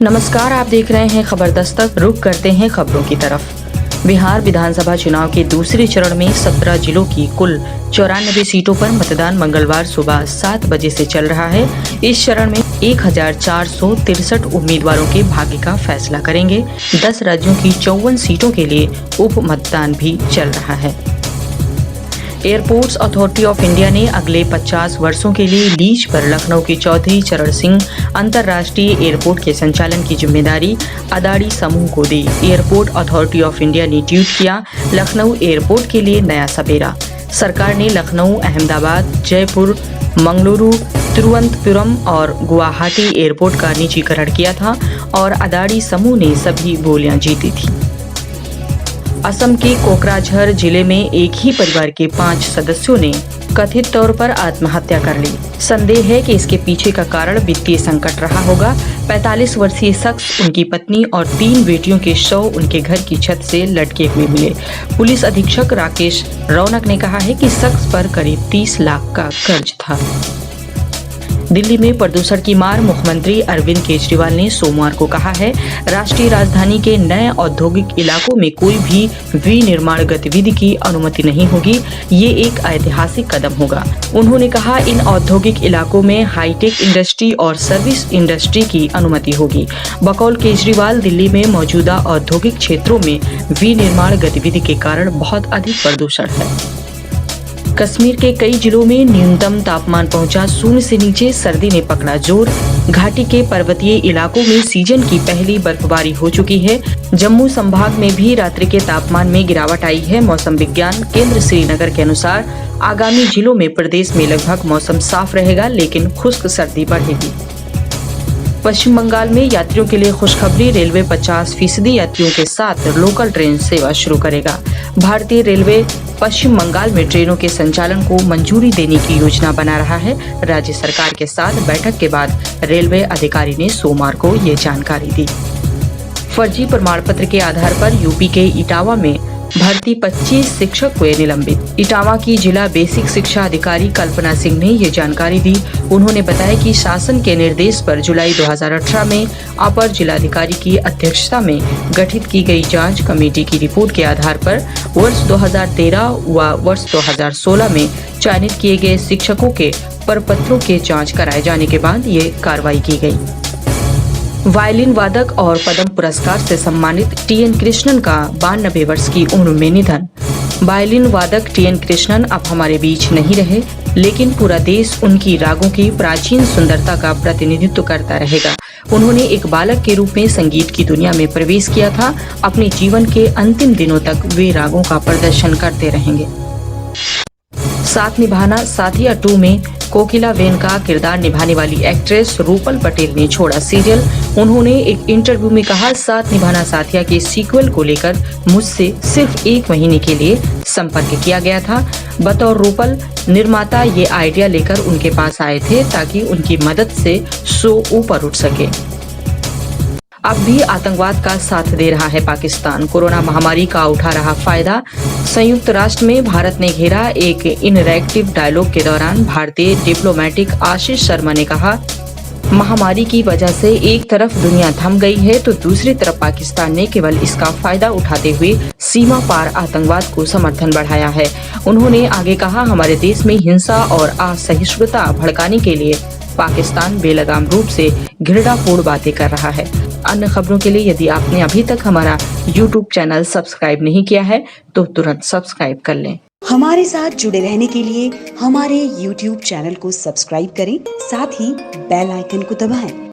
नमस्कार, आप देख रहे हैं खबर दस्तक। रुक करते हैं खबरों की तरफ। बिहार विधानसभा चुनाव के दूसरे चरण में 17 जिलों की कुल 94 सीटों पर मतदान मंगलवार सुबह 7 बजे से चल रहा है। इस चरण में 1463 उम्मीदवारों के भाग्य का फैसला करेंगे। 10 राज्यों की 54 सीटों के लिए उप मतदान भी चल रहा है। एयरपोर्ट्स अथॉरिटी ऑफ इंडिया ने अगले 50 वर्षों के लिए लीज पर लखनऊ के चौधरी चरण सिंह अंतर्राष्ट्रीय एयरपोर्ट के संचालन की जिम्मेदारी अदानी समूह को दी। एयरपोर्ट अथॉरिटी ऑफ इंडिया ने ट्वीट किया, लखनऊ एयरपोर्ट के लिए नया सवेरा। सरकार ने लखनऊ, अहमदाबाद, जयपुर, मंगलुरु, तिरुवनंतपुरम और गुवाहाटी एयरपोर्ट का निजीकरण किया था और अदानी समूह ने सभी बोलियां जीती थी। असम के कोकराझार जिले में एक ही परिवार के 5 सदस्यों ने कथित तौर पर आत्महत्या कर ली। संदेह है कि इसके पीछे का कारण वित्तीय संकट रहा होगा। 45 वर्षीय शख्स, उनकी पत्नी और 3 बेटियों के शव उनके घर की छत से लटके हुए मिले। पुलिस अधीक्षक राकेश रौनक ने कहा है कि शख्स पर करीब 30 लाख का कर्ज था। दिल्ली में प्रदूषण की मार, मुख्यमंत्री अरविंद केजरीवाल ने सोमवार को कहा है, राष्ट्रीय राजधानी के नए औद्योगिक इलाकों में कोई भी विनिर्माण गतिविधि की अनुमति नहीं होगी। ये एक ऐतिहासिक कदम होगा। उन्होंने कहा, इन औद्योगिक इलाकों में हाईटेक इंडस्ट्री और सर्विस इंडस्ट्री की अनुमति होगी। बकौल केजरीवाल, दिल्ली में मौजूदा औद्योगिक क्षेत्रों में विनिर्माण गतिविधि के कारण बहुत अधिक प्रदूषण है। कश्मीर के कई जिलों में न्यूनतम तापमान पहुंचा 0 से नीचे। सर्दी ने पकड़ा जोर। घाटी के पर्वतीय इलाकों में सीजन की पहली बर्फबारी हो चुकी है। जम्मू संभाग में भी रात्रि के तापमान में गिरावट आई है। मौसम विज्ञान केंद्र श्रीनगर के अनुसार आगामी जिलों में प्रदेश में लगभग मौसम साफ रहेगा, लेकिन खुश्क सर्दी बढ़ेगी। पश्चिम बंगाल में यात्रियों के लिए खुशखबरी, रेलवे 50% यात्रियों के साथ लोकल ट्रेन सेवा शुरू करेगा। भारतीय रेलवे पश्चिम बंगाल में ट्रेनों के संचालन को मंजूरी देने की योजना बना रहा है। राज्य सरकार के साथ बैठक के बाद रेलवे अधिकारी ने सोमवार को ये जानकारी दी। फर्जी प्रमाण पत्र के आधार पर यूपी के इटावा में भर्ती 25 शिक्षक हुए निलंबित। इटावा की जिला बेसिक शिक्षा अधिकारी कल्पना सिंह ने ये जानकारी दी। उन्होंने बताया कि शासन के निर्देश पर जुलाई 2018 में अपर जिलाधिकारी की अध्यक्षता में गठित की गई जांच कमेटी की रिपोर्ट के आधार पर वर्ष 2013 व वर्ष 2016 में चयनित किए गए शिक्षकों के प्रपत्रों के जांच कराए जाने के बाद ये कार्रवाई की गई। वायलिन वादक और पद्म पुरस्कार से सम्मानित टी.एन. कृष्णन का 92 वर्ष की उम्र में निधन। वायलिन वादक टी.एन. कृष्णन अब हमारे बीच नहीं रहे, लेकिन पूरा देश उनकी रागों की प्राचीन सुंदरता का प्रतिनिधित्व करता रहेगा। उन्होंने एक बालक के रूप में संगीत की दुनिया में प्रवेश किया था। अपने जीवन के अंतिम दिनों तक वे रागों का प्रदर्शन करते रहेंगे। साथ निभाना साथिया 2 में कोकिला बेन का किरदार निभाने वाली एक्ट्रेस रूपल पटेल ने छोड़ा सीरियल। उन्होंने एक इंटरव्यू में कहा, साथ निभाना साथिया के सीक्वल को लेकर मुझसे सिर्फ 1 महीने के लिए संपर्क किया गया था। बतौर रूपल, निर्माता ये आइडिया लेकर उनके पास आए थे ताकि उनकी मदद से शो ऊपर उठ सके। अब भी आतंकवाद का साथ दे रहा है पाकिस्तान। कोरोना महामारी का उठा रहा फायदा। संयुक्त राष्ट्र में भारत ने घेरा। एक इंटरैक्टिव डायलॉग के दौरान भारतीय डिप्लोमेटिक आशीष शर्मा ने कहा, महामारी की वजह से एक तरफ दुनिया थम गई है तो दूसरी तरफ पाकिस्तान ने केवल इसका फायदा उठाते हुए सीमा पार आतंकवाद को समर्थन बढ़ाया है। उन्होंने आगे कहा, हमारे देश में हिंसा और असहिष्णुता भड़काने के लिए पाकिस्तान बेलगाम रूप से घृणापूर्ण बातें कर रहा है। अन्य खबरों के लिए यदि आपने अभी तक हमारा YouTube चैनल सब्सक्राइब नहीं किया है तो तुरंत सब्सक्राइब कर लें। हमारे साथ जुड़े रहने के लिए हमारे YouTube चैनल को सब्सक्राइब करें, साथ ही बेल आइकन को दबाएं।